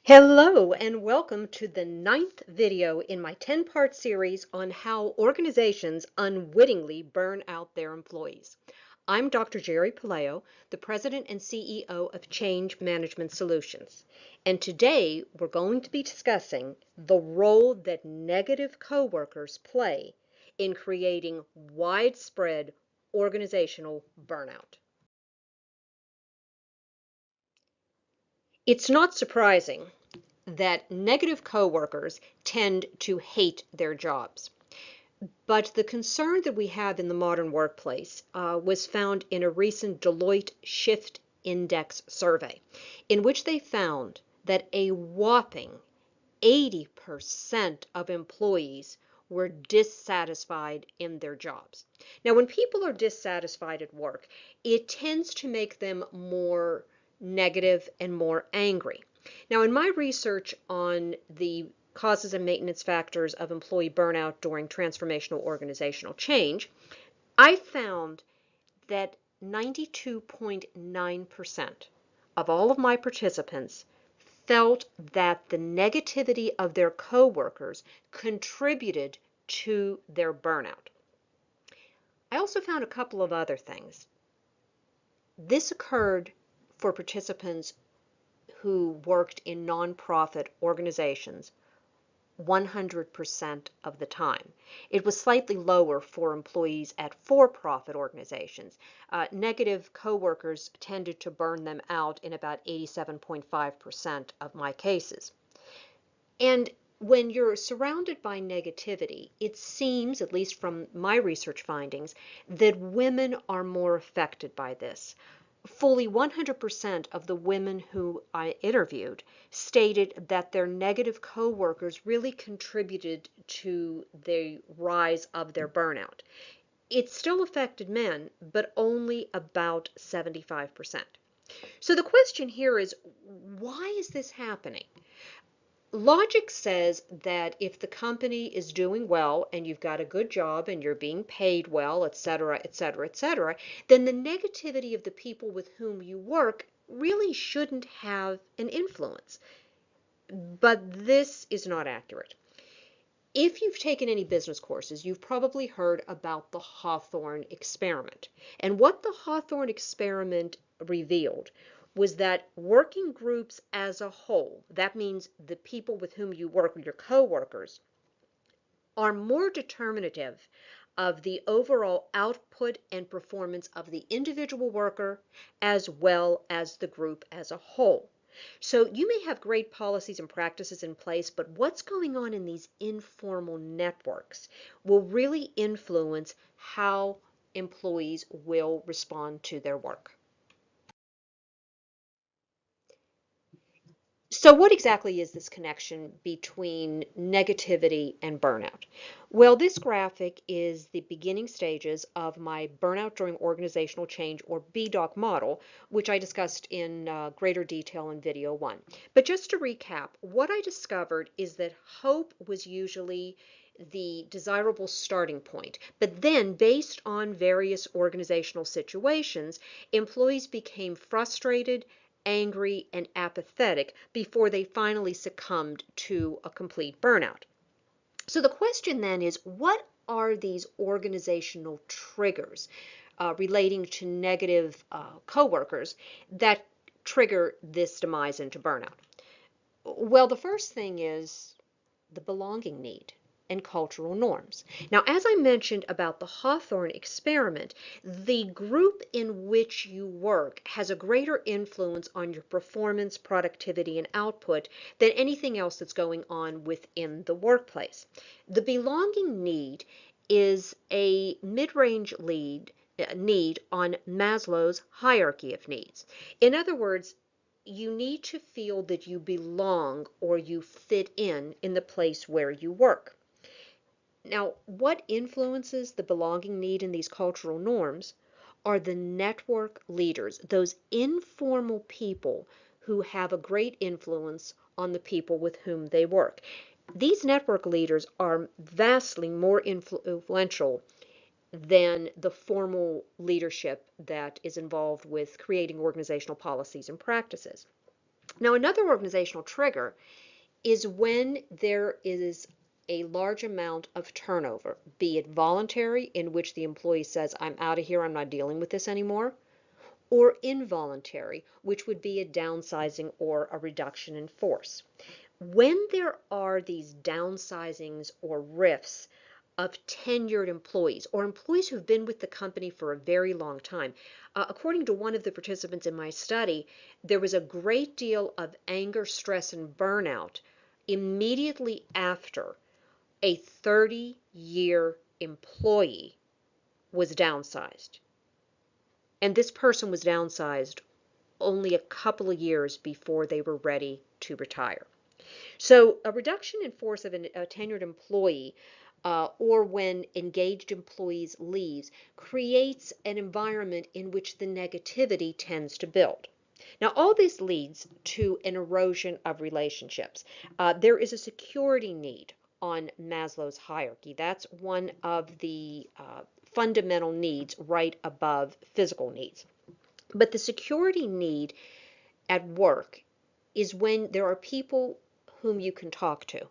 Hello and welcome to the 9th video in my 10-part series on how organizations unwittingly burn out their employees. I'm Dr. Geri Puleo, the President and CEO of Change Management Solutions. And today we're going to be discussing the role that negative coworkers play in creating widespread organizational burnout. It's not surprising that negative coworkers tend to hate their jobs. But the concern that we have in the modern workplace was found in a recent Deloitte Shift Index survey, in which they found that a whopping 80% of employees were dissatisfied in their jobs. Now, when people are dissatisfied at work, it tends to make them more negative and more angry. Now, in my research on the causes and maintenance factors of employee burnout during transformational organizational change, I found that 92.9% of all of my participants felt that the negativity of their coworkers contributed to their burnout. I also found a couple of other things. This occurred for participants who worked in nonprofit organizations 100% of the time. It was slightly lower for employees at for-profit organizations. Negative coworkers tended to burn them out in about 87.5% of my cases. And when you're surrounded by negativity, it seems, at least from my research findings, that women are more affected by this. Fully 100% of the women who I interviewed stated that their negative coworkers really contributed to the rise of their burnout. It still affected men, but only about 75%. So the question here is, why is this happening? Logic says that if the company is doing well and you've got a good job and you're being paid well, etc., etc., etc., then the negativity of the people with whom you work really shouldn't have an influence. But this is not accurate. If you've taken any business courses, you've probably heard about the Hawthorne experiment. And what the Hawthorne experiment revealed was that working groups as a whole, that means the people with whom you work, your coworkers, are more determinative of the overall output and performance of the individual worker as well as the group as a whole. So you may have great policies and practices in place, but what's going on in these informal networks will really influence how employees will respond to their work. So what exactly is this connection between negativity and burnout? Well, this graphic is the beginning stages of my burnout during organizational change, or BDOC model, which I discussed in greater detail in video 1. But just to recap, what I discovered is that hope was usually the desirable starting point. But then, based on various organizational situations, employees became frustrated, angry, and apathetic before they finally succumbed to a complete burnout. So the question then is, what are these organizational triggers relating to negative coworkers that trigger this demise into burnout? Well, the first thing is the belonging need and cultural norms. Now, as I mentioned about the Hawthorne experiment, the group in which you work has a greater influence on your performance, productivity, and output than anything else that's going on within the workplace. The belonging need is a mid-range need on Maslow's hierarchy of needs. In other words, you need to feel that you belong or you fit in the place where you work. Now, what influences the belonging need in these cultural norms are the network leaders, those informal people who have a great influence on the people with whom they work. These network leaders are vastly more influential than the formal leadership that is involved with creating organizational policies and practices. Now, another organizational trigger is when there is a large amount of turnover, be it voluntary, in which the employee says, I'm out of here, I'm not dealing with this anymore, or involuntary, which would be a downsizing or a reduction in force. When there are these downsizings or rifts of tenured employees or employees who've been with the company for a very long time, according to one of the participants in my study, there was a great deal of anger, stress, and burnout immediately after a 30-year employee was downsized. And this person was downsized only a couple of years before they were ready to retire. So a reduction in force of a tenured employee or when engaged employees leaves creates an environment in which the negativity tends to build. Now, all this leads to an erosion of relationships. There is a security need on Maslow's hierarchy. That's one of the fundamental needs right above physical needs. But the security need at work is when there are people whom you can talk to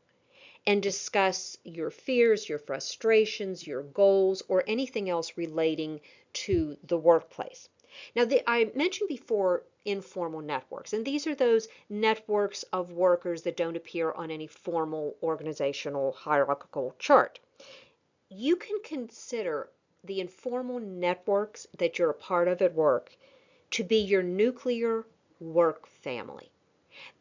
and discuss your fears, your frustrations, your goals, or anything else relating to the workplace. Now, I mentioned before informal networks, and these are those networks of workers that don't appear on any formal organizational hierarchical chart. You can consider the informal networks that you're a part of at work to be your nuclear work family.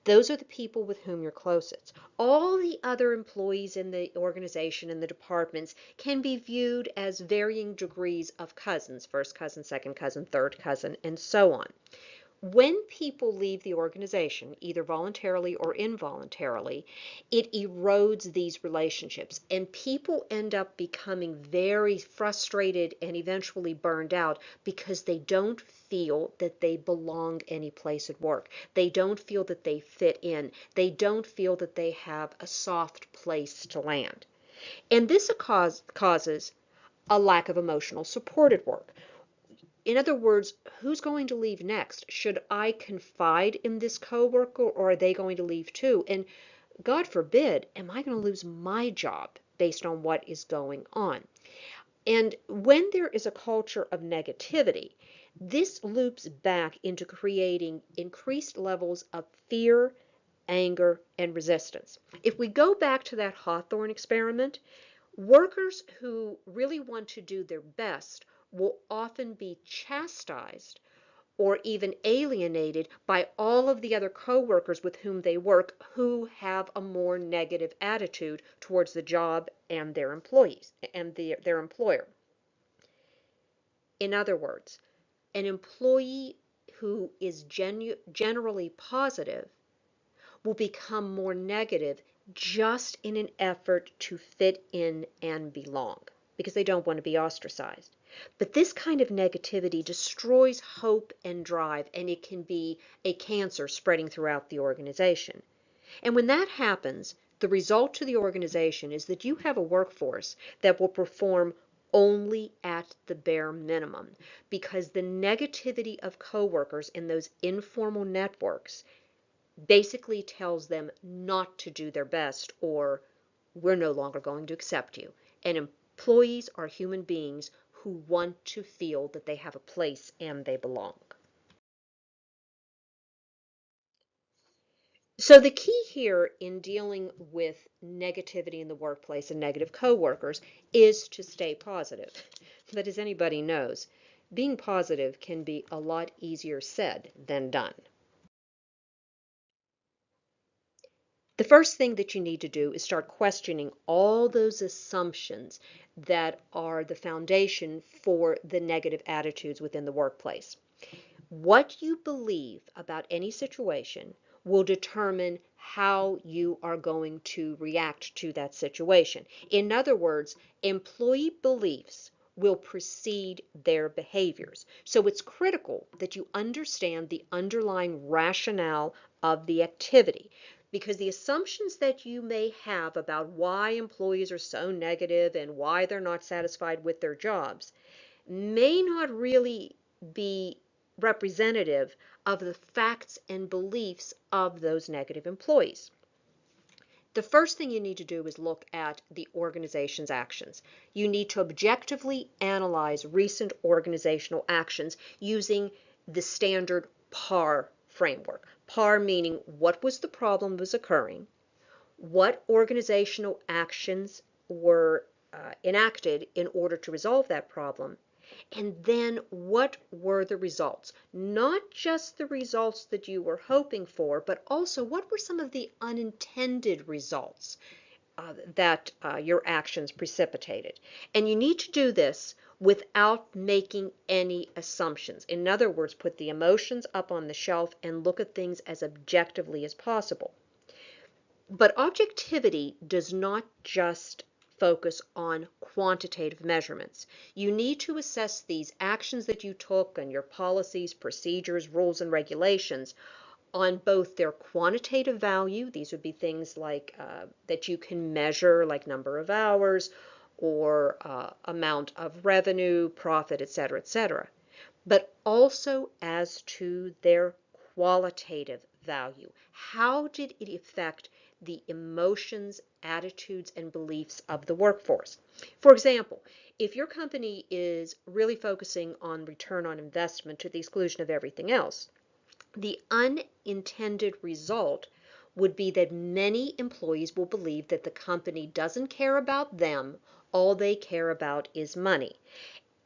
Those are the people with whom you're closest. All the other employees in the organization and the departments can be viewed as varying degrees of cousins, first cousin, second cousin, third cousin, and so on. When people leave the organization, either voluntarily or involuntarily, it erodes these relationships, and people end up becoming very frustrated and eventually burned out because they don't feel that they belong any place at work. They don't feel that they fit in. They don't feel that they have a soft place to land. And this causes a lack of emotional support at work. In other words, who's going to leave next? Should I confide in this coworker or are they going to leave too? And God forbid, am I going to lose my job based on what is going on? And when there is a culture of negativity, this loops back into creating increased levels of fear, anger, and resistance. If we go back to that Hawthorne experiment, workers who really want to do their best will often be chastised or even alienated by all of the other coworkers with whom they work who have a more negative attitude towards the job and their employees and their employer. In other words, an employee who is generally positive will become more negative just in an effort to fit in and belong because they don't want to be ostracized. But this kind of negativity destroys hope and drive, and it can be a cancer spreading throughout the organization. And when that happens, the result to the organization is that you have a workforce that will perform only at the bare minimum because the negativity of coworkers in those informal networks basically tells them not to do their best or we're no longer going to accept you. And employees are human beings who want to feel that they have a place and they belong. So the key here in dealing with negativity in the workplace and negative coworkers is to stay positive. But as anybody knows, being positive can be a lot easier said than done. The first thing that you need to do is start questioning all those assumptions that are the foundation for the negative attitudes within the workplace. What you believe about any situation will determine how you are going to react to that situation. In other words, employee beliefs will precede their behaviors. So it's critical that you understand the underlying rationale of the activity because the assumptions that you may have about why employees are so negative and why they're not satisfied with their jobs may not really be representative of the facts and beliefs of those negative employees. The first thing you need to do is look at the organization's actions. You need to objectively analyze recent organizational actions using the standard PAR framework. PAR meaning what was the problem was occurring, what organizational actions were enacted in order to resolve that problem, and then what were the results? Not just the results that you were hoping for, but also what were some of the unintended results that your actions precipitated. And you need to do this without making any assumptions. In other words, put the emotions up on the shelf and look at things as objectively as possible. But objectivity does not just focus on quantitative measurements. You need to assess these actions that you took and your policies, procedures, rules, and regulations on both their quantitative value. These would be things like that you can measure, like number of hours or amount of revenue, profit, etc., etc., but also as to their qualitative value. How did it affect the emotions, attitudes, and beliefs of the workforce? For example, if your company is really focusing on return on investment to the exclusion of everything else, the unintended result would be that many employees will believe that the company doesn't care about them, all they care about is money.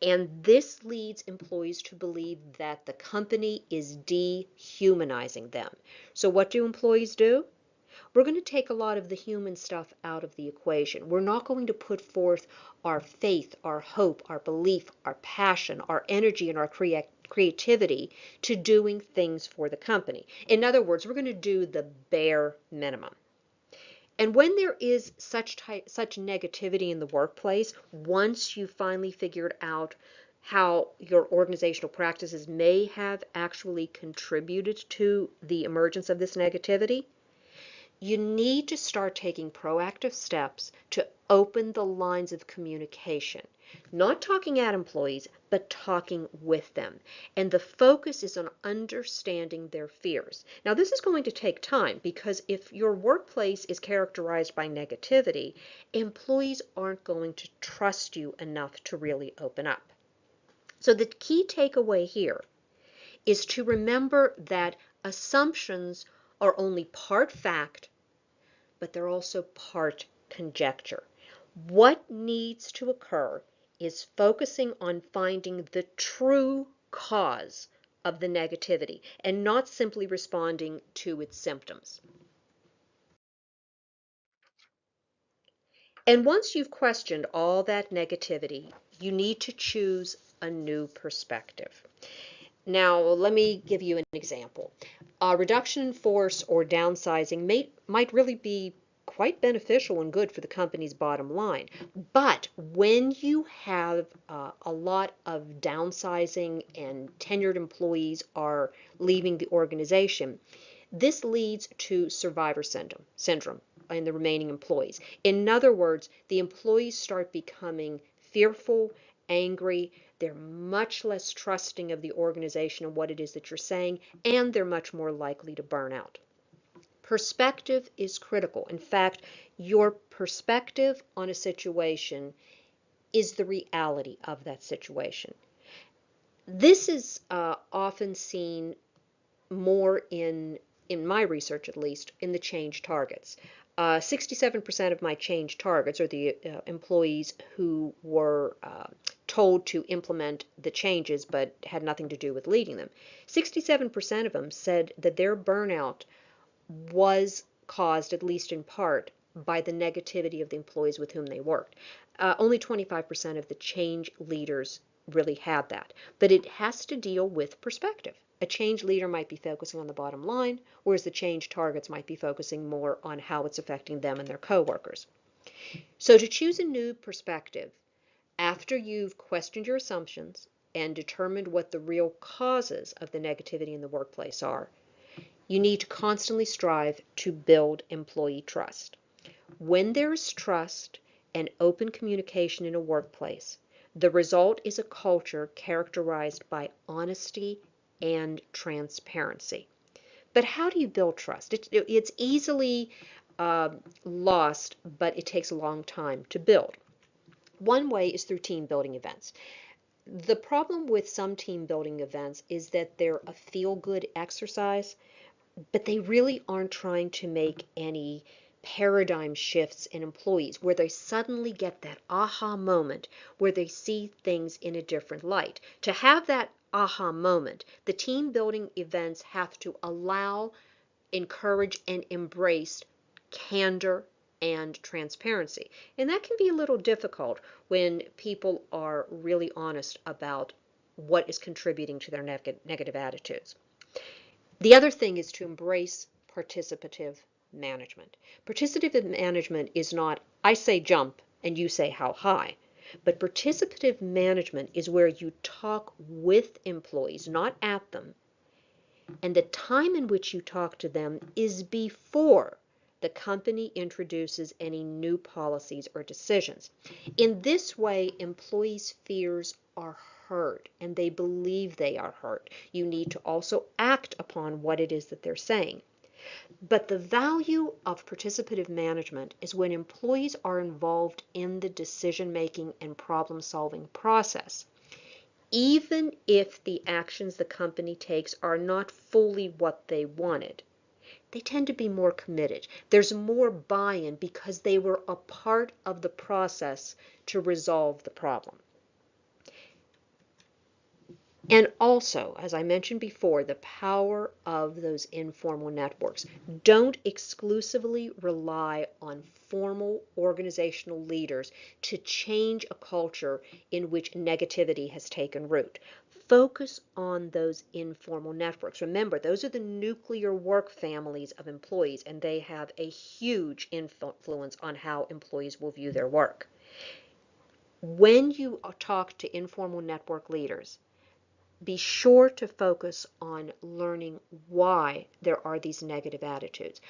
And this leads employees to believe that the company is dehumanizing them. So what do employees do? We're going to take a lot of the human stuff out of the equation. We're not going to put forth our faith, our hope, our belief, our passion, our energy, and our creativity to doing things for the company. In other words, we're going to do the bare minimum. And when there is such negativity in the workplace, once you finally figured out how your organizational practices may have actually contributed to the emergence of this negativity, you need to start taking proactive steps to open the lines of communication. Not talking at employees, but talking with them. And the focus is on understanding their fears. Now, this is going to take time because if your workplace is characterized by negativity, employees aren't going to trust you enough to really open up. So the key takeaway here is to remember that assumptions are only part fact, but they're also part conjecture. What needs to occur is focusing on finding the true cause of the negativity and not simply responding to its symptoms. And once you've questioned all that negativity, you need to choose a new perspective. Now, let me give you an example. A reduction in force or downsizing might really be quite beneficial and good for the company's bottom line. But when you have a lot of downsizing and tenured employees are leaving the organization, this leads to survivor syndrome in the remaining employees. In other words, the employees start becoming fearful, angry, they're much less trusting of the organization and what it is that you're saying, and they're much more likely to burn out. Perspective is critical. In fact, your perspective on a situation is the reality of that situation. This is often seen more in my research at least, in the change targets. 67% of my change targets are the employees who were told to implement the changes but had nothing to do with leading them. 67% of them said that their burnout was caused, at least in part, by the negativity of the employees with whom they worked. Only 25% of the change leaders really had that. But it has to deal with perspective. A change leader might be focusing on the bottom line, whereas the change targets might be focusing more on how it's affecting them and their coworkers. So to choose a new perspective, after you've questioned your assumptions and determined what the real causes of the negativity in the workplace are, you need to constantly strive to build employee trust. When there is trust and open communication in a workplace, the result is a culture characterized by honesty and transparency. But how do you build trust? It's easily lost, but it takes a long time to build. One way is through team building events. The problem with some team building events is that they're a feel-good exercise, but they really aren't trying to make any paradigm shifts in employees where they suddenly get that aha moment where they see things in a different light. To have that aha moment, the team building events have to allow, encourage, and embrace candor and transparency. And that can be a little difficult when people are really honest about what is contributing to their negative attitudes. The other thing is to embrace participative management. Participative management is not, I say jump and you say how high. But participative management is where you talk with employees, not at them. And the time in which you talk to them is before the company introduces any new policies or decisions. In this way, employees' fears are heard and they believe they are heard. You need to also act upon what it is that they're saying. But the value of participative management is when employees are involved in the decision-making and problem-solving process. Even if the actions the company takes are not fully what they wanted, they tend to be more committed. There's more buy-in because they were a part of the process to resolve the problem. And also, as I mentioned before, the power of those informal networks. Don't exclusively rely on formal organizational leaders to change a culture in which negativity has taken root. Focus on those informal networks. Remember, those are the nuclear work families of employees, and they have a huge influence on how employees will view their work. When you talk to informal network leaders, be sure to focus on learning why there are these negative attitudes.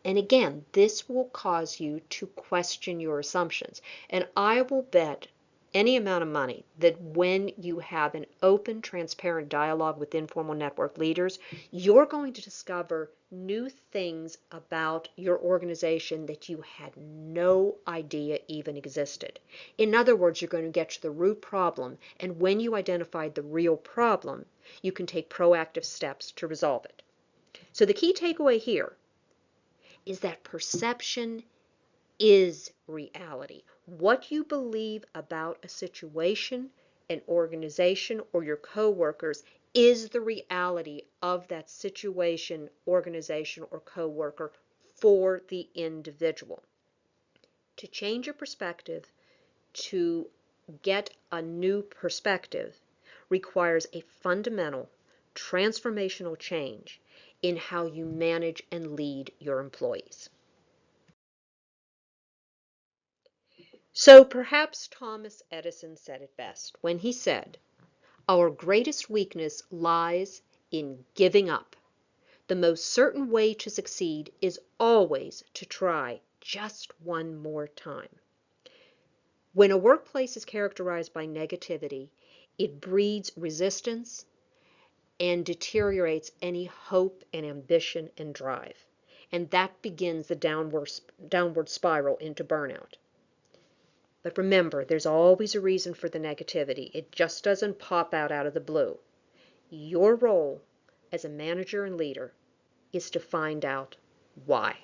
And again, this will cause you to question your assumptions. And I will bet any amount of money that when you have an open, transparent dialogue with informal network leaders, you're going to discover new things about your organization that you had no idea even existed. In other words, you're going to get to the root problem, and when you identified the real problem, you can take proactive steps to resolve it. So the key takeaway here is that perception is reality. What you believe about a situation, an organization, or your coworkers is the reality of that situation, organization, or coworker for the individual. To change your perspective, to get a new perspective, requires a fundamental, transformational change in how you manage and lead your employees. So perhaps Thomas Edison said it best when he said, "Our greatest weakness lies in giving up. The most certain way to succeed is always to try just one more time." When a workplace is characterized by negativity, it breeds resistance and deteriorates any hope and ambition and drive. And that begins the downward spiral into burnout. But remember, there's always a reason for the negativity. It just doesn't pop out of the blue. Your role as a manager and leader is to find out why.